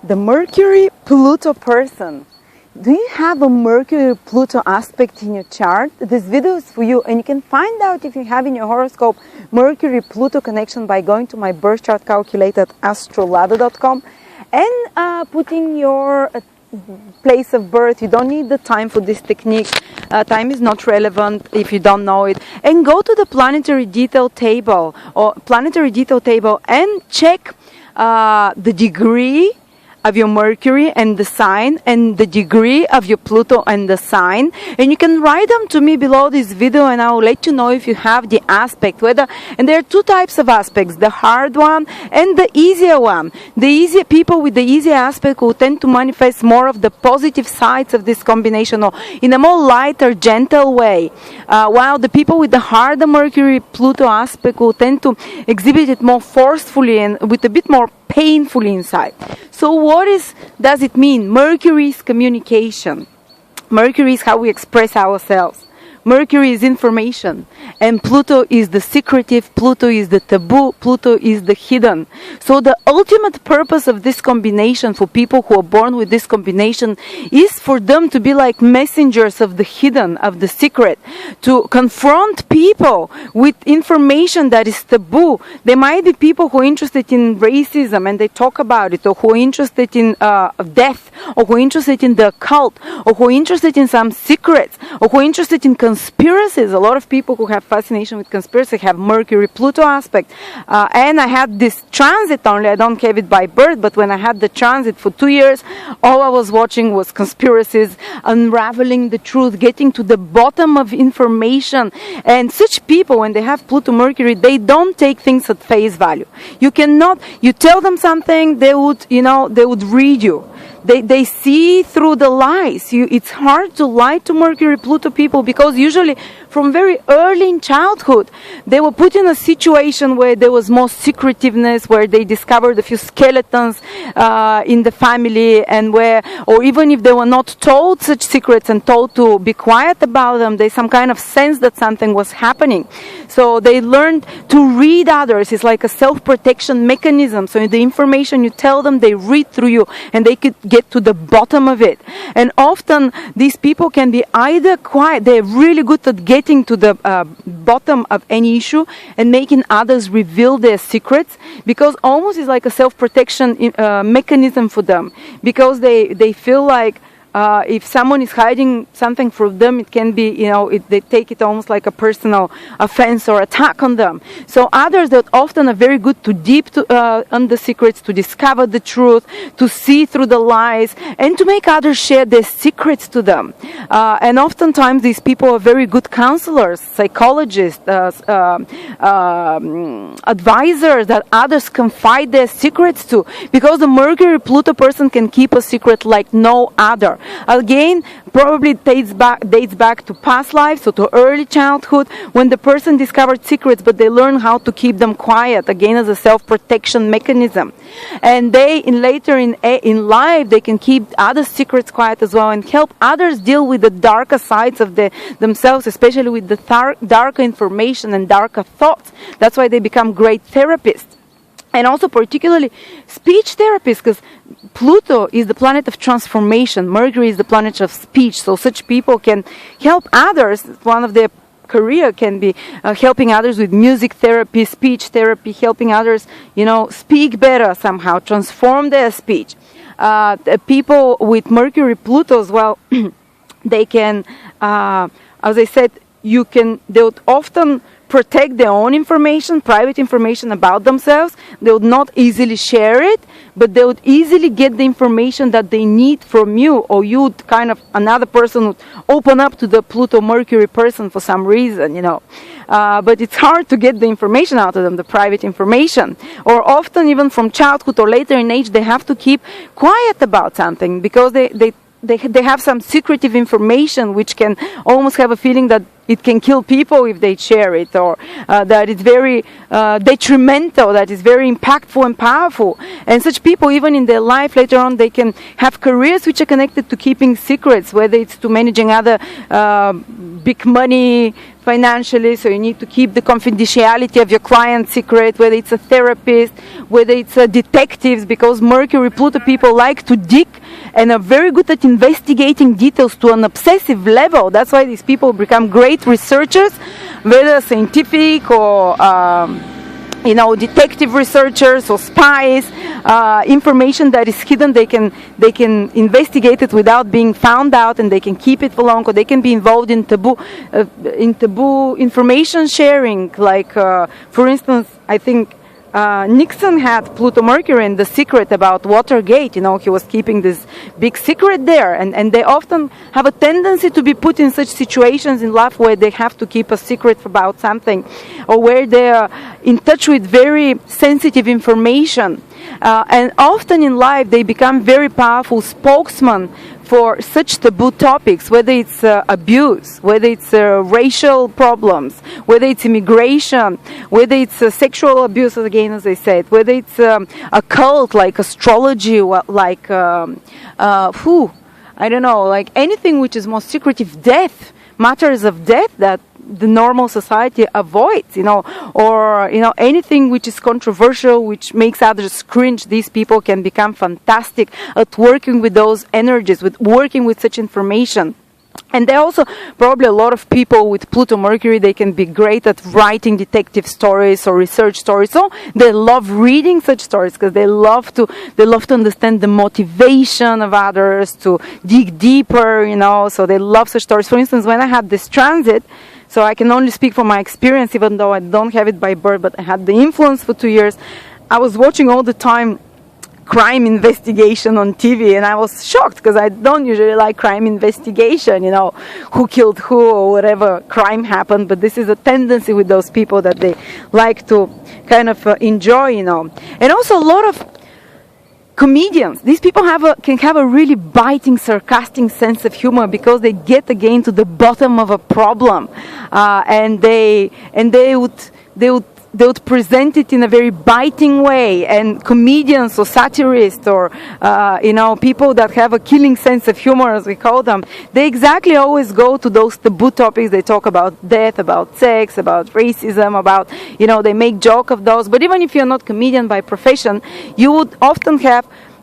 The Mercury-Pluto person. Do you have a Mercury-Pluto aspect in your chart? This video is for you, and you can find out if you have in your horoscope Mercury-Pluto connection by going to my birth chart calculator at AstroLada.com and putting your place of birth. You don't need the time for this technique. Time is not relevant if you don't know it. And go to the planetary detail table and check the degree of your Mercury and the sign, and the degree of your Pluto and the sign, and you can write them to me below this video, and I will let you know if you have the aspect. And there are two types of aspects: the hard one and the easier one. The easier people with the easier aspect will tend to manifest more of the positive sides of this combination, or in a more lighter, gentle way, while the people with the harder Mercury Pluto aspect will tend to exhibit it more forcefully and with a bit more painfully inside. So what does it mean? Mercury is communication. Mercury is how we express ourselves. Mercury is information, and Pluto is the secretive, Pluto is the taboo, Pluto is the hidden. So the ultimate purpose of this combination for people who are born with this combination is for them to be like messengers of the hidden, of the secret, to confront people with information that is taboo. There might be people who are interested in racism and they talk about it, or who are interested in death, or who are interested in the occult, or who are interested in some secrets, or who are interested in conspiracies. A lot of people who have fascination with conspiracy have Mercury-Pluto aspect. And I had this transit only. I don't have it by birth, but when I had the transit for 2 years, all I was watching was conspiracies, unraveling the truth, getting to the bottom of information. And such people, when they have Pluto-Mercury, they don't take things at face value. You tell them something, they would read you. They see through the lies. It's hard to lie to Mercury-Pluto people, because usually from very early in childhood, they were put in a situation where there was more secretiveness, where they discovered a few skeletons in the family, and or even if they were not told such secrets and told to be quiet about them, there's some kind of sense that something was happening. So they learned to read others. It's like a self-protection mechanism. So the information you tell them, they read through you, and they could get to the bottom of it. And often these people can be either quiet, they're really good at getting to the bottom of any issue and making others reveal their secrets, because almost it's like a self-protection mechanism for them, because they feel like if someone is hiding something from them, it can be, they take it almost like a personal offense or attack on them. So others that often are very good to deep on the secrets, to discover the truth, to see through the lies, and to make others share their secrets to them. And oftentimes these people are very good counselors, psychologists, advisors that others confide their secrets to, because the Mercury-Pluto person can keep a secret like no other. Again, probably dates back to past lives, so to early childhood, when the person discovered secrets, but they learn how to keep them quiet, again as a self-protection mechanism. And later in life, they can keep other secrets quiet as well, and help others deal with the darker sides of themselves, especially with the darker information and darker thoughts. That's why they become great therapists. And also particularly speech therapists, because Pluto is the planet of transformation. Mercury is the planet of speech. So such people can help others. One of their career can be helping others with music therapy, speech therapy, helping others, speak better somehow, transform their speech. People with Mercury-Pluto as well, they can, as I said, they would often protect their own information, private information about themselves. They would not easily share it, but they would easily get the information that they need from you, or another person would open up to the Pluto-Mercury person for some reason, But it's hard to get the information out of them, the private information. Or often even from childhood or later in age, they have to keep quiet about something, because they have some secretive information which can almost have a feeling that it can kill people if they share it, or that it's very detrimental, that it's very impactful and powerful. And such people, even in their life later on, they can have careers which are connected to keeping secrets, whether it's to managing other big money financially, so you need to keep the confidentiality of your client secret, whether it's a therapist, whether it's a detectives, because Mercury, Pluto people like to dig and are very good at investigating details to an obsessive level. That's why these people become great researchers, whether scientific or detective researchers or spies. Information that is hidden, they can investigate it without being found out, and they can keep it for long, or they can be involved in taboo information sharing. Like, for instance, I think Nixon had Pluto Mercury in The Secret about Watergate. He was keeping this big secret there, and they often have a tendency to be put in such situations in life where they have to keep a secret about something, or where they are in touch with very sensitive information. And often in life they become very powerful spokesmen for such taboo topics, whether it's abuse, whether it's racial problems, whether it's immigration, whether it's sexual abuse, again, as I said, whether it's a cult like astrology, like, I don't know, like anything which is more secretive, death, matters of death that the normal society avoids, or anything which is controversial, which makes others cringe. These people can become fantastic at working with those energies, with working with such information. And there are also probably a lot of people with Pluto Mercury, they can be great at writing detective stories or research stories. So they love reading such stories because they love to understand the motivation of others, to dig deeper, so they love such stories. For instance, when I had this transit, so I can only speak from my experience, even though I don't have it by birth, but I had the influence for 2 years. I was watching all the time crime investigation on TV, and I was shocked because I don't usually like crime investigation, who killed who or whatever crime happened, but this is a tendency with those people that they like to kind of enjoy, And also a lot of comedians, these people can have a really biting, sarcastic sense of humor because they get again to the bottom of a problem, and they would present it in a very biting way. And comedians or satirists or people that have a killing sense of humor, as we call them, they exactly always go to those taboo topics. They talk about death, about sex, about racism, about they make joke of those. But even if you're not comedian by profession, you would often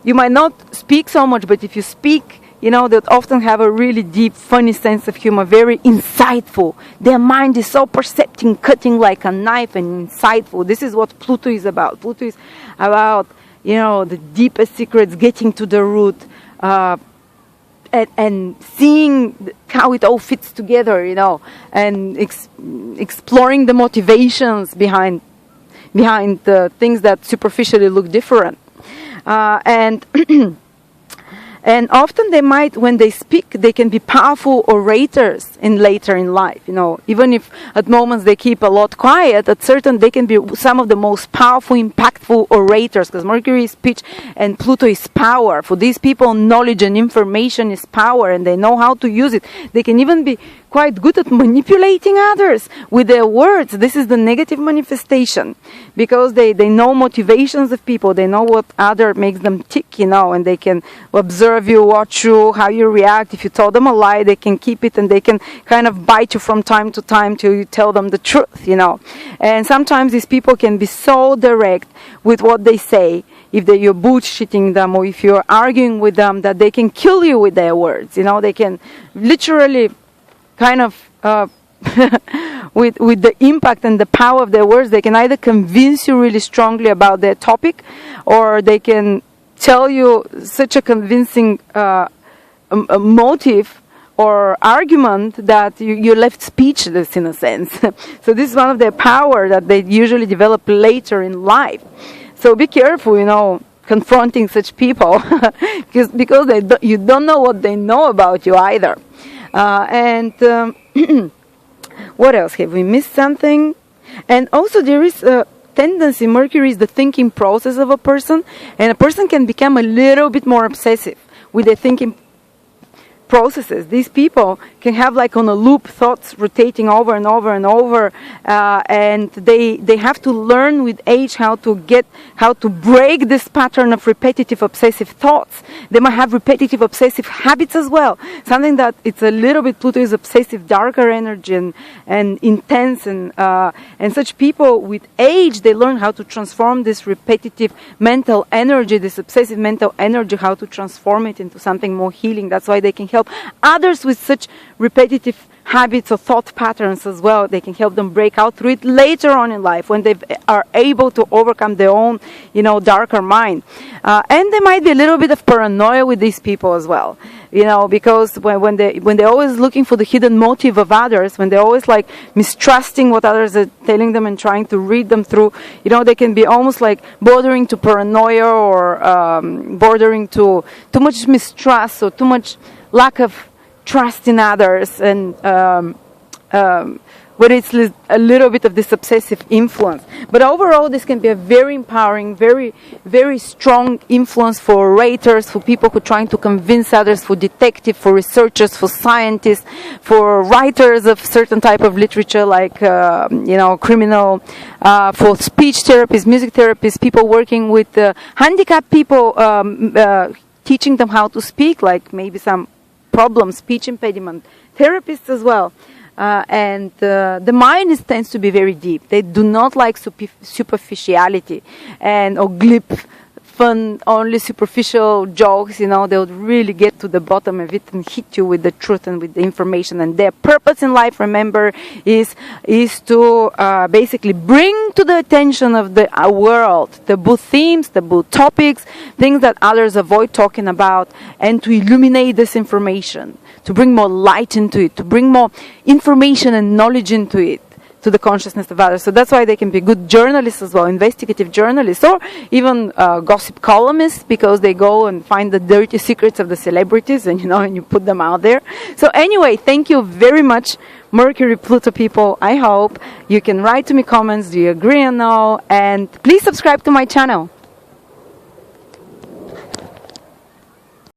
you might not speak so much, but if you speak, they often have a really deep, funny sense of humor, very insightful. Their mind is so perceptive, cutting like a knife, and insightful. This is what Pluto is about. Pluto is about, the deepest secrets, getting to the root, and seeing how it all fits together, and exploring the motivations behind the things that superficially look different. And often when they speak, they can be powerful orators later in life. Even if at moments they keep a lot quiet, they can be some of the most powerful, impactful orators, because Mercury is speech and Pluto is power. For these people, knowledge and information is power, and they know how to use it. They can even be quite good at manipulating others with their words. This is the negative manifestation, because they know motivations of people. They know what other makes them tick, and they can observe you, watch you, how you react. If you tell them a lie, they can keep it, and they can kind of bite you from time to time till you tell them the truth, And sometimes these people can be so direct with what they say, if you're bullshitting them or if you're arguing with them, that they can kill you with their words. They can literally kind of with the impact and the power of their words, they can either convince you really strongly about their topic, or they can tell you such a convincing motive or argument that you're left speechless, in a sense. So this is one of their power that they usually develop later in life. So be careful, confronting such people, because you don't know what they know about you either. What else? Have we missed something? And also there is a tendency, Mercury is the thinking process of a person, and a person can become a little bit more obsessive with their thinking processes. These people can have like on a loop thoughts rotating over and over and over, and they have to learn with age how to break this pattern of repetitive obsessive thoughts. They might have repetitive obsessive habits as well. Something that it's a little bit, Pluto is obsessive, darker energy and intense, and such people with age, they learn how to transform this repetitive mental energy, this obsessive mental energy, how to transform it into something more healing. That's why they can help others with such repetitive habits or thought patterns as well. They can help them break out through it later on in life when they are able to overcome their own, darker mind. And there might be a little bit of paranoia with these people as well, because when they're always looking for the hidden motive of others, when they're always like mistrusting what others are telling them and trying to read them through, they can be almost like bordering to paranoia or bordering to too much mistrust or too much lack of trust in others, and where it's a little bit of this obsessive influence. But overall, this can be a very empowering, very, very strong influence for orators, for people who are trying to convince others, for detectives, for researchers, for scientists, for writers of certain type of literature, like, criminal, for speech therapists, music therapists, people working with handicapped people, teaching them how to speak, like maybe some problem, speech impediment, therapists as well. And the mind tends to be very deep. They do not like superficiality or glib, fun, only superficial jokes. They would really get to the bottom of it and hit you with the truth and with the information. And their purpose in life, remember, is to basically bring to the attention of the world taboo themes, taboo topics, things that others avoid talking about, and to illuminate this information, to bring more light into it, to bring more information and knowledge into it, to the consciousness of others. So that's why they can be good journalists as well, investigative journalists, or even gossip columnists, because they go and find the dirty secrets of the celebrities and you put them out there. So anyway, thank you very much, Mercury, Pluto people. I hope you can write to me comments. Do you agree or no? And please subscribe to my channel.